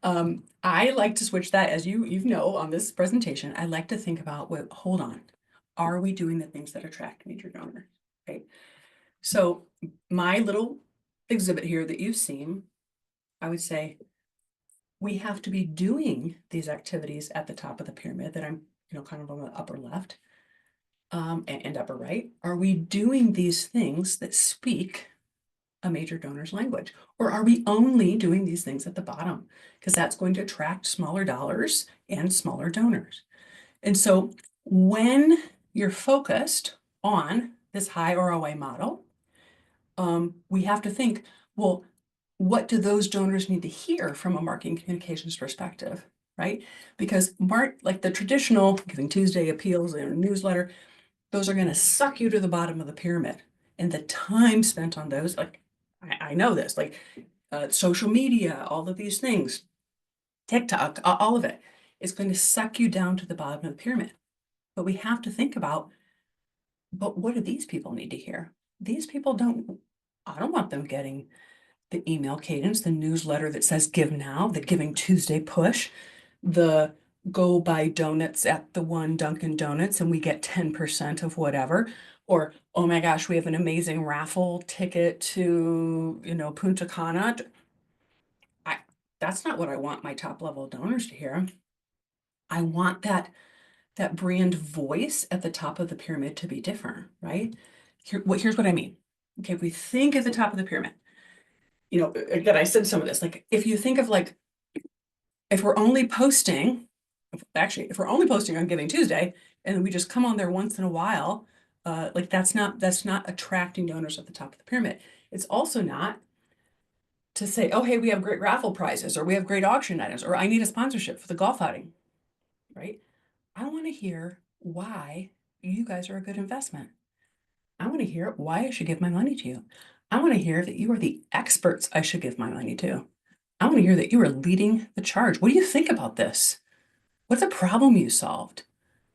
I like to switch that, as you know on this presentation, I like to think about, well, hold on, are we doing the things that attract major donors, right? So my little exhibit here that you've seen, I would say we have to be doing these activities at the top of the pyramid that I'm, kind of on the upper left, and upper right. Are we doing these things that speak a major donor's language? Or are we only doing these things at the bottom? Because that's going to attract smaller dollars and smaller donors. And so when you're focused on this high ROI model, we have to think, well, what do those donors need to hear from a marketing communications perspective, right? Because like the traditional Giving Tuesday appeals and newsletter, those are going to suck you to the bottom of the pyramid. And the time spent on those, like, I know this, like social media, all of these things, TikTok, all of it is going to suck you down to the bottom of the pyramid. But we have to think about, but what do these people need to hear? These people I don't want them getting the email cadence, the newsletter that says give now, the Giving Tuesday push, the go buy donuts at the one Dunkin' Donuts and we get 10% of whatever, or oh my gosh, we have an amazing raffle ticket to, Punta Cana. That's not what I want my top level donors to hear. I want that brand voice at the top of the pyramid to be different, right? Here's what I mean. Okay, if we think at the top of the pyramid, again, I said some of this, like if you think of like, if we're only posting on Giving Tuesday and we just come on there once in a while, like that's not attracting donors at the top of the pyramid. It's also not to say, oh, hey, we have great raffle prizes or we have great auction items or I need a sponsorship for the golf outing, right? I want to hear why you guys are a good investment. I want to hear why I should give my money to you. I want to hear that you are the experts I should give my money to. I want to hear that you are leading the charge. What do you think about this? What's a problem you solved?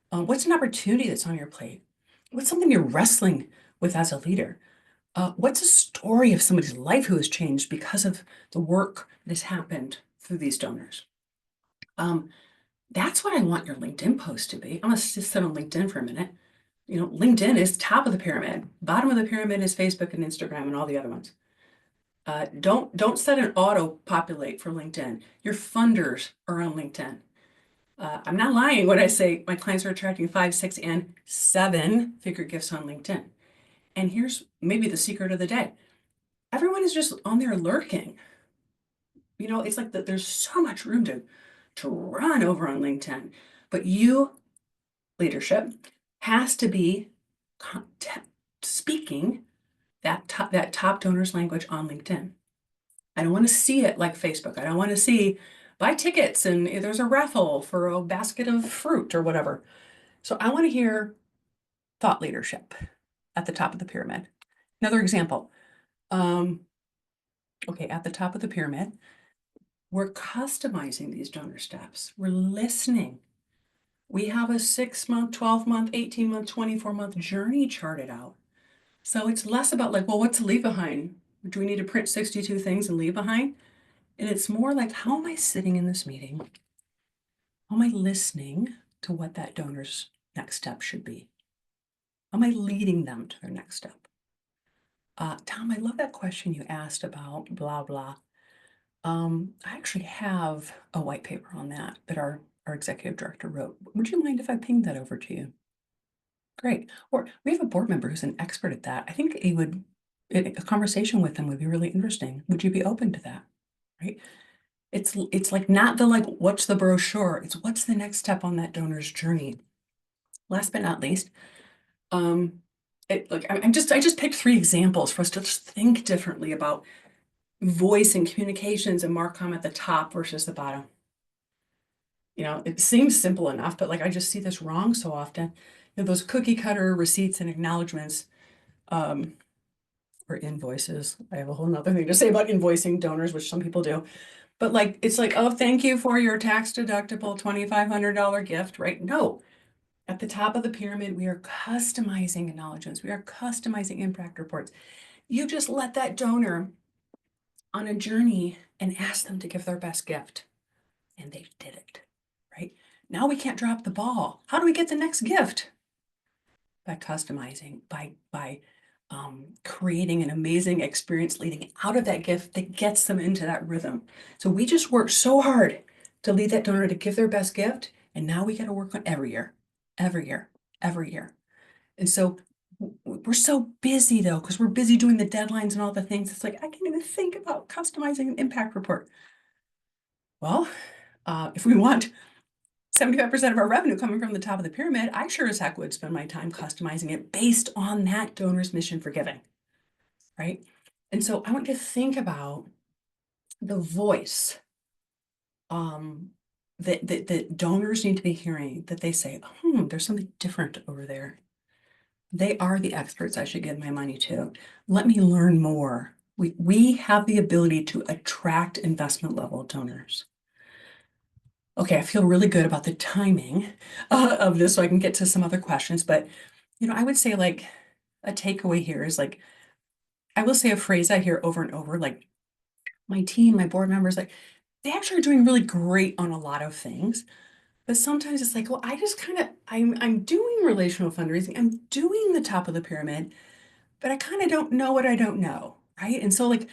What's an opportunity that's on your plate? What's something you're wrestling with as a leader? What's a story of somebody's life who has changed because of the work that has happened through these donors? That's what I want your LinkedIn post to be. I'm gonna just sit on LinkedIn for a minute. LinkedIn is top of the pyramid. Bottom of the pyramid is Facebook and Instagram and all the other ones. Don't set an auto populate for LinkedIn. Your funders are on LinkedIn. I'm not lying when I say my clients are attracting 5, 6, and 7-figure gifts on LinkedIn. And here's maybe the secret of the day. Everyone is just on there lurking. It's like that there's so much room to run over on LinkedIn. But leadership, has to be speaking that top donors language on LinkedIn. I don't want to see it like Facebook. I don't want to see buy tickets and there's a raffle for a basket of fruit or whatever. So I want to hear thought leadership at the top of the pyramid. Another example. Okay, at the top of the pyramid, we're customizing these donor steps. We're listening. We have a 6-month, 12-month, 18-month, 24-month journey charted out. So it's less about like, well, what's to leave behind? Do we need to print 62 things and leave behind? And it's more like, how am I sitting in this meeting? How am I listening to what that donor's next step should be? How am I leading them to their next step? Tom, I love that question you asked about blah, blah. I actually have a white paper on that our executive director wrote. Would you mind if I pinged that over to you? Great. Or we have a board member who's an expert at that. I think a conversation with them would be really interesting. Would you be open to that? Right? It's like not the like, what's the brochure? It's what's the next step on that donor's journey. Last but not least, I just picked 3 examples for us to just think differently about voice and communications and Marcom at the top versus the bottom. It seems simple enough, but like I just see this wrong so often. Those cookie cutter receipts and acknowledgments, or invoices. I have a whole nother thing to say about invoicing donors, which some people do. But like, it's like, oh, thank you for your tax deductible $2,500 gift, right? No. At the top of the pyramid, we are customizing acknowledgments. We are customizing impact reports. You just let that donor on a journey and ask them to give their best gift. And they did it, right? Now we can't drop the ball. How do we get the next gift? By customizing, by creating an amazing experience leading out of that gift that gets them into that rhythm. So we just worked so hard to lead that donor to give their best gift. And now we got to work on every year, every year, every year. And so we're so busy though, because we're busy doing the deadlines and all the things. It's like, I can't even think about customizing an impact report. Well, if we want 75% of our revenue coming from the top of the pyramid, I sure as heck would spend my time customizing it based on that donor's mission for giving, right? And so I want you to think about the voice that donors need to be hearing, that they say, there's something different over there. They are the experts I should give my money to. Let me learn more. We have the ability to attract investment level donors. Okay, I feel really good about the timing of this, so I can get to some other questions. But I would say like a takeaway here is like, I will say a phrase I hear over and over, like my team, my board members, like they actually are doing really great on a lot of things. But sometimes it's like, well, I just I'm doing relational fundraising, I'm doing the top of the pyramid, but I kind of don't know what I don't know, right? And so like,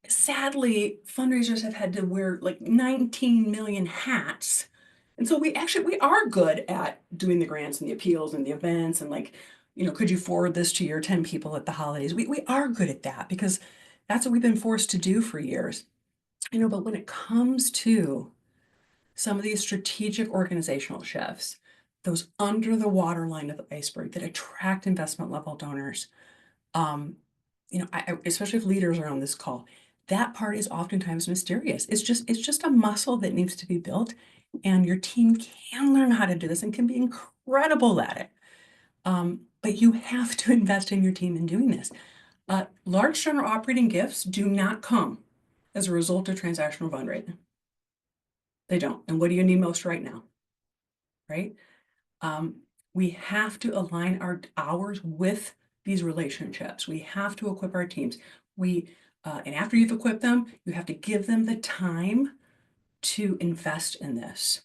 sadly, fundraisers have had to wear like 19 million hats. And so we are good at doing the grants and the appeals and the events and like, could you forward this to your 10 people at the holidays? We are good at that because that's what we've been forced to do for years. But when it comes to some of these strategic organizational shifts, those under the waterline of the iceberg that attract investment level donors, especially if leaders are on this call, that part is oftentimes mysterious. It's just a muscle that needs to be built, and your team can learn how to do this and can be incredible at it. But you have to invest in your team in doing this. Large donor operating gifts do not come as a result of transactional fundraising. They don't. And what do you need most right now? Right? We have to align our hours with these relationships. We have to equip our teams. And after you've equipped them, you have to give them the time to invest in this.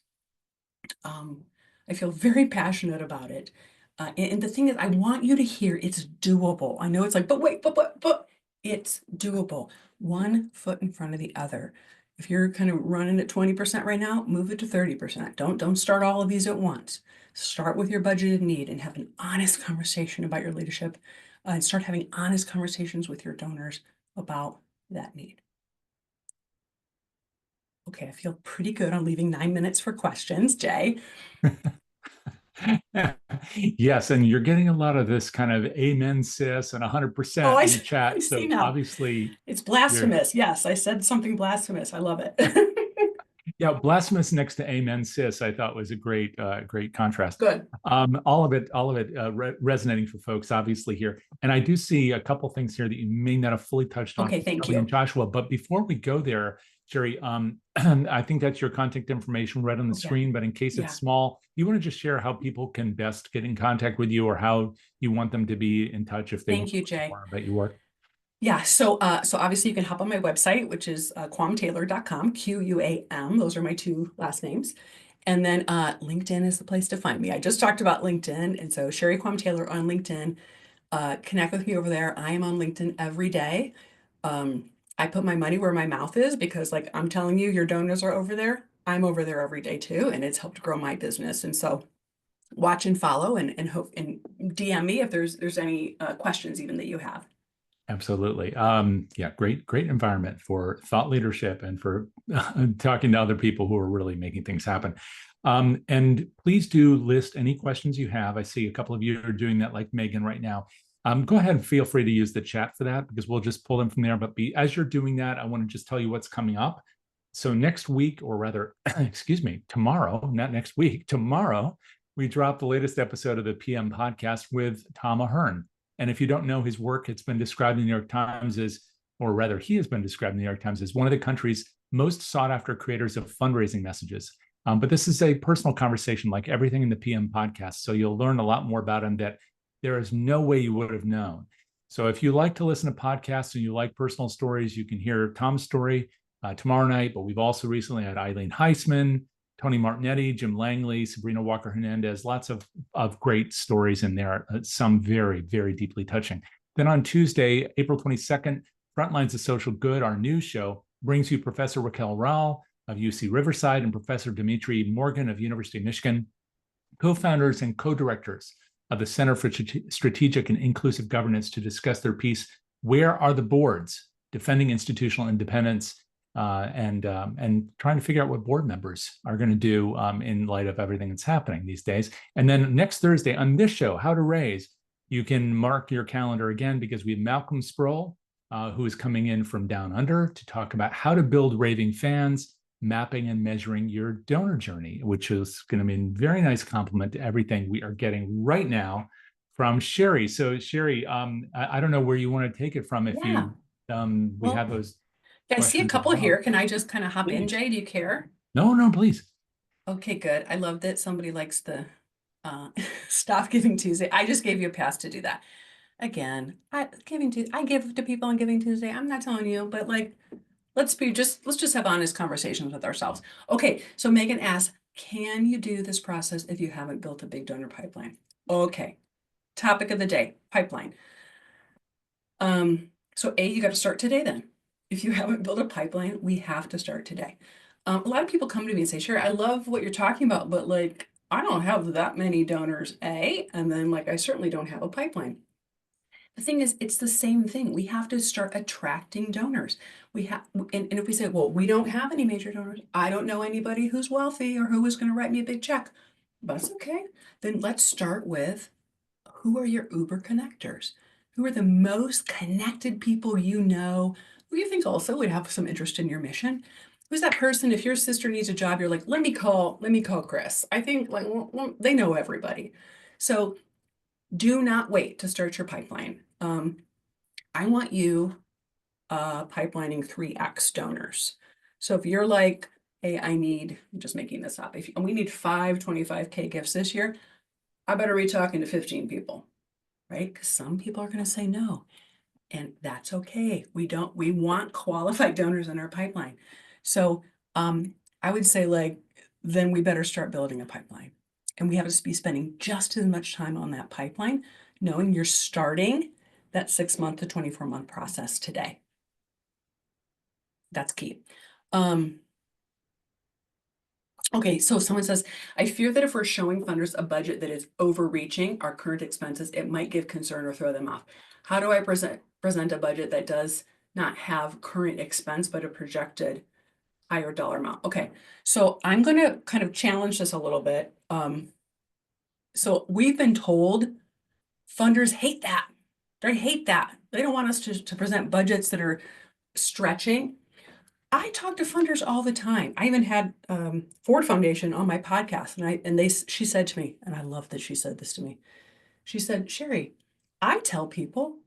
I feel very passionate about it. And the thing is, I want you to hear it's doable. I know it's like, but wait, but it's doable. One foot in front of the other. If you're kind of running at 20% right now, move it to 30%. Don't start all of these at once. Start with your budgeted need and have an honest conversation about your leadership, and start having honest conversations with your donors about that need. Okay, I feel pretty good on leaving 9 minutes for questions, Jay. Yes, and you're getting a lot of this kind of amen, sis, and Oh, 100% in the I chat. see So now. obviously, It's you're blasphemous. Yes, I said something blasphemous. I love it. yeah, blasphemous next to amen, sis. I thought was a great contrast. Good. All of it resonating for folks, obviously here. And I do see a couple things here that you may not have fully touched on, Okay, thank Kelly and you. Joshua. But before we go there, Sherry, I think that's your contact information right on the Okay. screen. But in case Yeah. it's small, you want to just share how people can best get in contact with you, or how you want them to be in touch if they want Thank you, to learn Jay. more about your work. Yeah, so obviously you can hop on my website, which is quamtaylor.com, QUAM. Those are my two last names. And then LinkedIn is the place to find me. I just talked about LinkedIn. And so Sherry Quam Taylor on LinkedIn. Connect with me over there. I am on LinkedIn every day. I put my money where my mouth is, because like I'm telling you, your donors are over there. I'm over there every day too, and it's helped grow my business. And so watch and follow, and hope, and DM me if there's any questions even that you have. Absolutely. Yeah, great environment for thought leadership and for talking to other people who are really making things happen. And please do list any questions you have. I see a couple of you are doing that, like Megan right now. Go ahead and feel free to use the chat for that, because we'll just pull them from there. But as you're doing that, I want to just tell you what's coming up. So next week, or rather, excuse me, tomorrow, not next week, tomorrow, we drop the latest episode of the PM podcast with Tom Ahern. And if you don't know his work, it's been described in the New York Times as, or rather, he has been described in the New York Times as one of the country's most sought after creators of fundraising messages. But this is a personal conversation, like everything in the PM podcast. So you'll learn a lot more about him that there is no way you would have known. So if you like to listen to podcasts and you like personal stories, you can hear Tom's story tomorrow night. But we've also recently had Eileen Heisman, Tony Martignetti, Jim Langley, Sabrina Walker Hernandez, lots of great stories in there, some very deeply touching. Then on Tuesday, April 22nd, Frontlines of Social Good, our news show, brings you Professor Raquel Rao of UC Riverside and Professor Dimitri Morgan of University of Michigan, co-founders and co-directors of the Center for Strategic and Inclusive Governance, to discuss their piece, Where Are the Boards? Defending Institutional Independence, and trying to figure out what board members are going to do in light of everything that's happening these days. And then next Thursday on this show, How to Raise, you can mark your calendar again, because we have Malcolm Sproul, who is coming in from Down Under to talk about how to build raving fans, mapping and measuring your donor journey, which is going to be a very nice complement to everything we are getting right now from Sherry. So Sherry, I don't know where you want to take it from. If Yeah. you we Well, have those I see a questions as couple well. here. Can I just kind of hop in, Please. Jay? Do you care? No, please. Okay, good. I love that somebody likes the Stop Giving Tuesday. I just gave you a pass to do that. Again, I give to people on Giving Tuesday. I'm not telling you, but like, let's just have honest conversations with ourselves. Okay, so Megan asks, can you do this process if you haven't built a big donor pipeline? Okay, topic of the day, pipeline. So you got to start today then. If you haven't built a pipeline, we have to start today. A lot of people come to me and say, sure, I love what you're talking about, but like, I don't have that many donors, and then like, I certainly don't have a pipeline. The thing is, it's the same thing. We have to start attracting donors. And if we say, well, we don't have any major donors, I don't know anybody who's wealthy or who is going to write me a big check, but it's okay. Then let's start with, who are your Uber connectors? Who are the most connected people you know, who you think also would have some interest in your mission? Who's that person? If your sister needs a job, you're like, let me call Chris. I think like, well, they know everybody. So do not wait to start your pipeline. I want you pipelining 3x donors. So if you're like, hey, I'm just making this up. If we need 5 25K gifts this year, I better be talking to 15 people, right? Because some people are going to say no, and that's okay. We want qualified donors in our pipeline. So I would say, like, then we better start building a pipeline. And we have to be spending just as much time on that pipeline, knowing you're starting that 6-month to 24-month process today. That's key. Okay, so someone says, I fear that if we're showing funders a budget that is overreaching our current expenses, it might give concern or throw them off. How do I present a budget that does not have current expense, but a projected higher dollar amount? Okay, so I'm going to kind of challenge this a little bit. So we've been told funders hate that. They hate that. They don't want us to present budgets that are stretching. I talk to funders all the time. I even had Ford Foundation on my podcast, and she said to me, and I love that she said this to me. She said, Sherry, I tell people,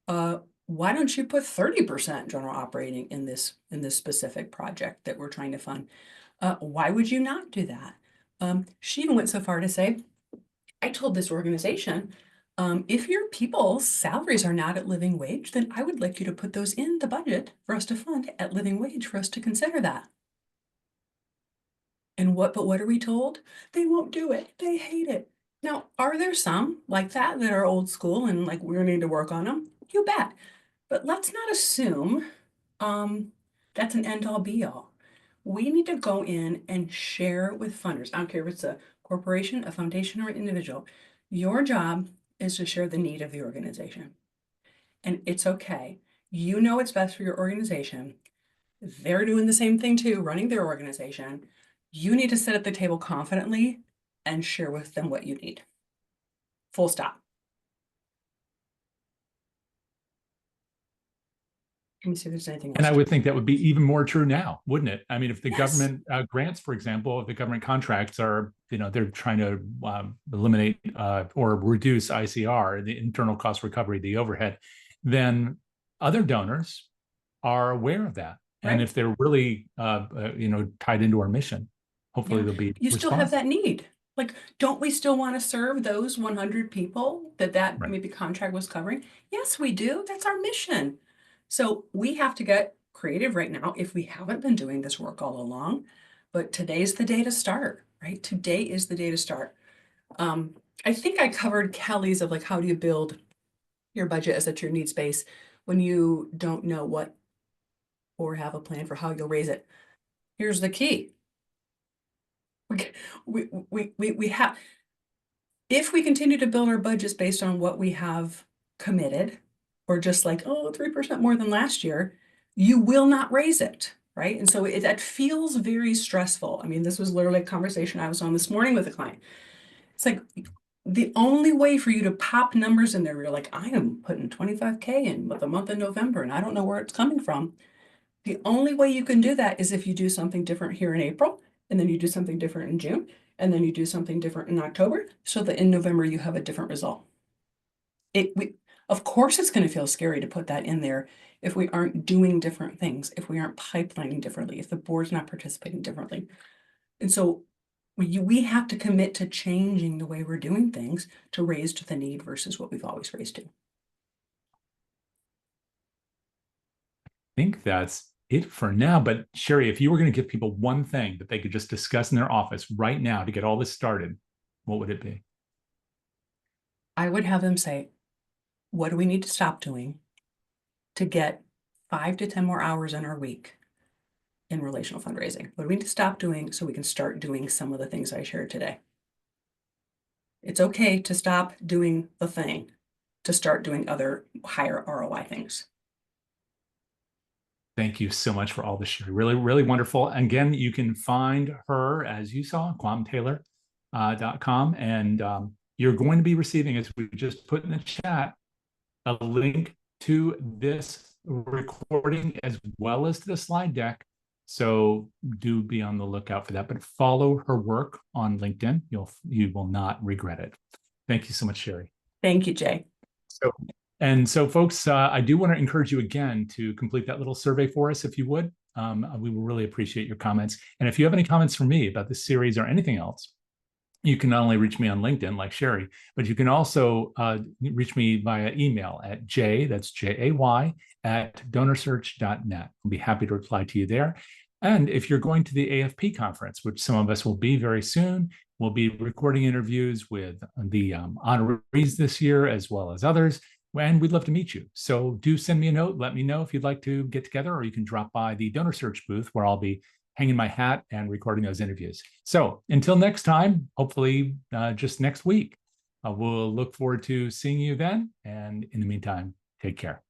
why don't you put 30% general operating in this specific project that we're trying to fund? Why would you not do that? She even went so far to say, I told this organization, if your people's salaries are not at living wage, then I would like you to put those in the budget for us to fund at living wage for us to consider that. But what are we told? They won't do it. They hate it. Now, are there some like that are old school and like we need to work on them? You bet. But let's not assume that's an end all be all. We need to go in and share with funders. I don't care if it's a corporation, a foundation, or an individual. Your job is to share the need of the organization. And it's okay. You know what's best for your organization. They're doing the same thing too, running their organization. You need to sit at the table confidently and share with them what you need. Full stop. Let me see if there's anything else. And I would think that would be even more true now, wouldn't it? I mean, if the Yes. government grants, for example, if the government contracts are, they're trying to eliminate or reduce ICR, the internal cost recovery, the overhead, then other donors are aware of that. Right. And if they're really, tied into our mission, hopefully they'll be You still have responsive. that need. Like, don't we still want to serve those 100 people that Right. maybe contract was covering? Yes, we do. That's our mission. So we have to get creative right now if we haven't been doing this work all along. But today's the day to start, right? Today is the day to start. I think I covered Kelly's of like, how do you build your budget as at your needs base when you don't know what or have a plan for how you'll raise it. Here's the key. We have, if we continue to build our budgets based on what we have committed, or just like, 3% more than last year, you will not raise it, right? And so that feels very stressful. I mean, this was literally a conversation I was on this morning with a client. It's like, the only way for you to pop numbers in there, you're like, I am putting 25K in with the month of November, and I don't know where it's coming from. The only way you can do that is if you do something different here in April, and then you do something different in June, and then you do something different in October, so that in November you have a different result. Of course, it's going to feel scary to put that in there if we aren't doing different things, if we aren't pipelining differently, if the board's not participating differently. And so we have to commit to changing the way we're doing things to raise to the need versus what we've always raised to. I think that's it for now. But Sherry, if you were going to give people one thing that they could just discuss in their office right now to get all this started, what would it be? I would have them say, what do we need to stop doing to get 5 to 10 more hours in our week in relational fundraising? What do we need to stop doing so we can start doing some of the things I shared today? It's okay to stop doing the thing, to start doing other higher ROI things. Thank you so much for all this, Sherry. Really, really wonderful. Again, you can find her, as you saw, quamtaylor.com. And you're going to be receiving, as we just put in the chat, a link to this recording as well as to the slide deck. So do be on the lookout for that. But follow her work on LinkedIn. You will not regret it. Thank you so much, Sherry. Thank you, Jay. So, folks, I do want to encourage you again to complete that little survey for us, if you would. We will really appreciate your comments. And if you have any comments for me about this series or anything else, you can not only reach me on LinkedIn like Sherry, but you can also reach me via email at that's Jay, @donorsearch.net. I'll be happy to reply to you there. And if you're going to the AFP conference, which some of us will be very soon, we'll be conference, which some of us will be very soon. We'll be recording interviews with the honorees this year, as well as others, and we'd love to meet you. So do send me a note. Let me know if you'd like to get together, or you can drop by the DonorSearch booth where I'll be hanging my hat and recording those interviews. So until next time, hopefully just next week, we'll look forward to seeing you then. And in the meantime, take care.